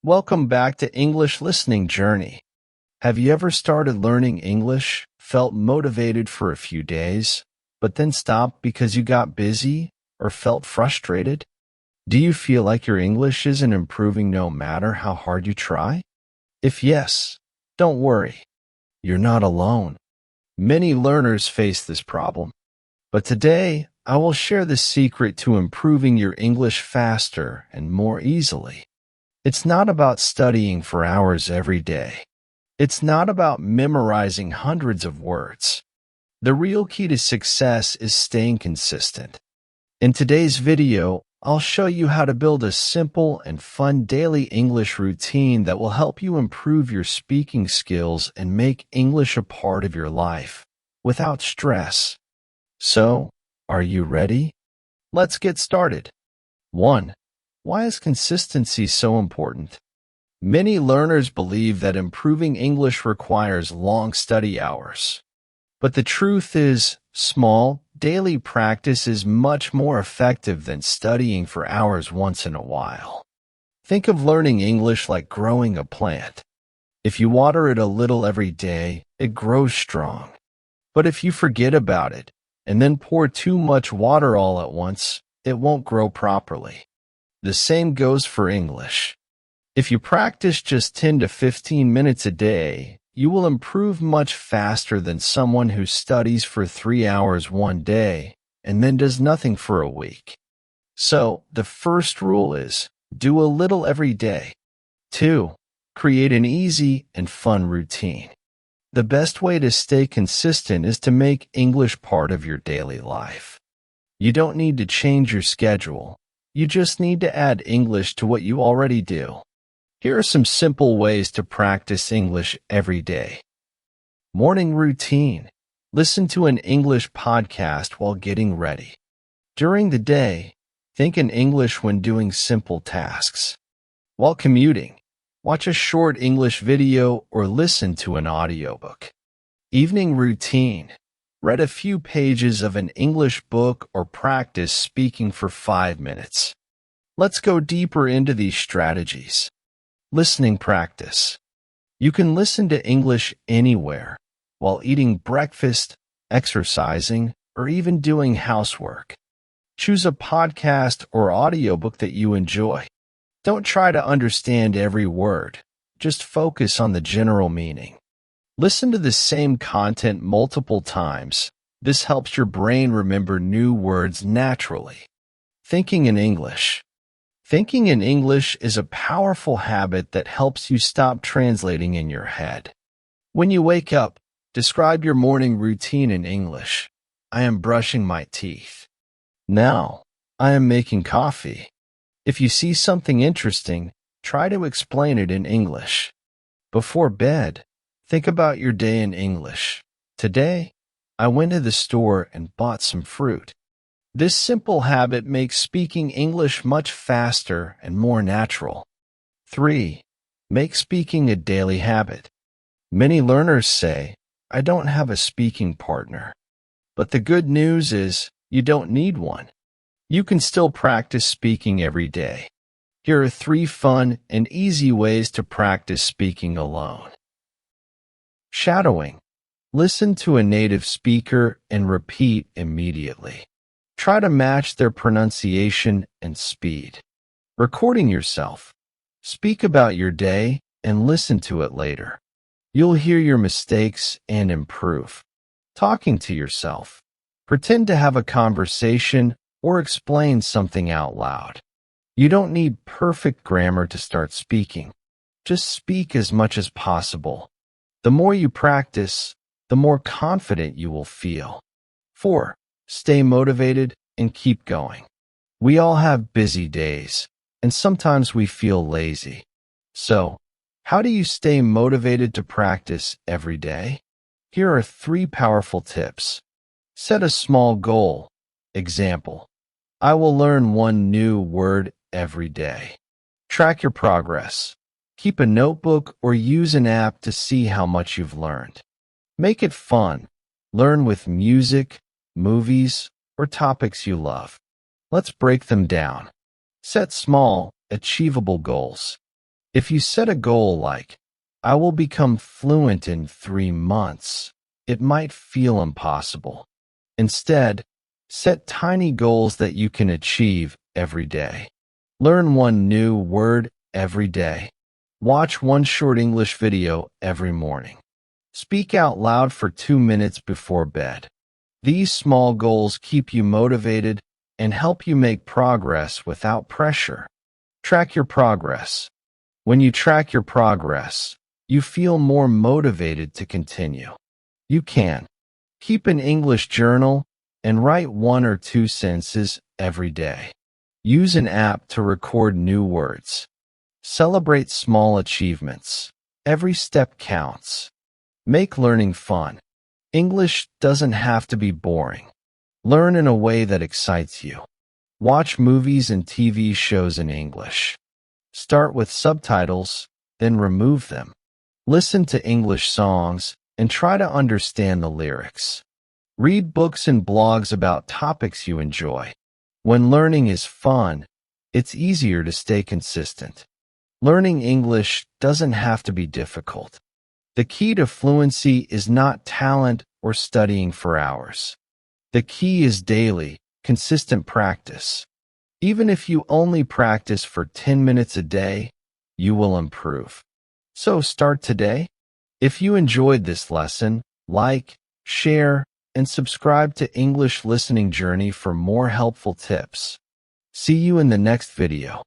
Welcome back to English Listening Journey. Have you ever started learning English, felt motivated for a few days, but then stopped because you got busy or felt frustrated? Do you feel like your English isn't improving no matter how hard you try? If yes, don't worry. You're not alone. Many learners face this problem. But today, I will share the secret to improving your English faster and more easily. It's not about studying for hours every day. It's not about memorizing hundreds of words. The real key to success is staying consistent. In today's video, I'll show you how to build a simple and fun daily English routine that will help you improve your speaking skills and make English a part of your life without stress. So, are you ready? Let's get started. 1. Why is consistency so important? Many learners believe that improving English requires long study hours. But the truth is, small, daily practice is much more effective than studying for hours once in a while. Think of learning English like growing a plant. If you water it a little every day, it grows strong. But if you forget about it and then pour too much water all at once, it won't grow properly. The same goes for English. If you practice just 10 to 15 minutes a day, you will improve much faster than someone who studies for 3 hours one day and then does nothing for a week. So, the first rule is, do a little every day. 2. Create an easy and fun routine. The best way to stay consistent is to make English part of your daily life. You don't need to change your schedule. You just need to add English to what you already do. Here are some simple ways to practice English every day. Morning routine. Listen to an English podcast while getting ready. During the day, think in English when doing simple tasks. While commuting, watch a short English video or listen to an audiobook. Evening routine. Read a few pages of an English book or practice speaking for 5 minutes. Let's go deeper into these strategies. Listening practice. You can listen to English anywhere, while eating breakfast, exercising, or even doing housework. Choose a podcast or audiobook that you enjoy. Don't try to understand every word. Just focus on the general meaning. Listen to the same content multiple times. This helps your brain remember new words naturally. Thinking in English. Thinking in English is a powerful habit that helps you stop translating in your head. When you wake up, describe your morning routine in English. I am brushing my teeth. Now, I am making coffee. If you see something interesting, try to explain it in English. Before bed, think about your day in English. Today, I went to the store and bought some fruit. This simple habit makes speaking English much faster and more natural. 3. Make speaking a daily habit. Many learners say, I don't have a speaking partner. But the good news is, you don't need one. You can still practice speaking every day. Here are 3 fun and easy ways to practice speaking alone. Shadowing. Listen to a native speaker and repeat immediately. Try to match their pronunciation and speed. Recording yourself. Speak about your day and listen to it later. You'll hear your mistakes and improve. Talking to yourself. Pretend to have a conversation or explain something out loud. You don't need perfect grammar to start speaking. Just speak as much as possible. The more you practice, the more confident you will feel. 4. Stay motivated and keep going. We all have busy days, and sometimes we feel lazy. So, how do you stay motivated to practice every day? Here are 3 powerful tips. Set a small goal. Example, I will learn 1 new word every day. Track your progress. Keep a notebook or use an app to see how much you've learned. Make it fun. Learn with music, movies, or topics you love. Let's break them down. Set small, achievable goals. If you set a goal like, I will become fluent in 3 months, it might feel impossible. Instead, set tiny goals that you can achieve every day. Learn one new word every day. Watch one short English video every morning. Speak out loud for 2 minutes before bed. These small goals keep you motivated and help you make progress without pressure. Track your progress. When you track your progress, you feel more motivated to continue. You can keep an English journal and write 1 or 2 sentences every day. Use an app to record new words. Celebrate small achievements. Every step counts. Make learning fun. English doesn't have to be boring. Learn in a way that excites you. Watch movies and TV shows in English. Start with subtitles, then remove them. Listen to English songs and try to understand the lyrics. Read books and blogs about topics you enjoy. When learning is fun, it's easier to stay consistent. Learning English doesn't have to be difficult. The key to fluency is not talent or studying for hours. The key is daily, consistent practice. Even if you only practice for 10 minutes a day, you will improve. So start today. If you enjoyed this lesson, like, share, and subscribe to English Listening Journey for more helpful tips. See you in the next video.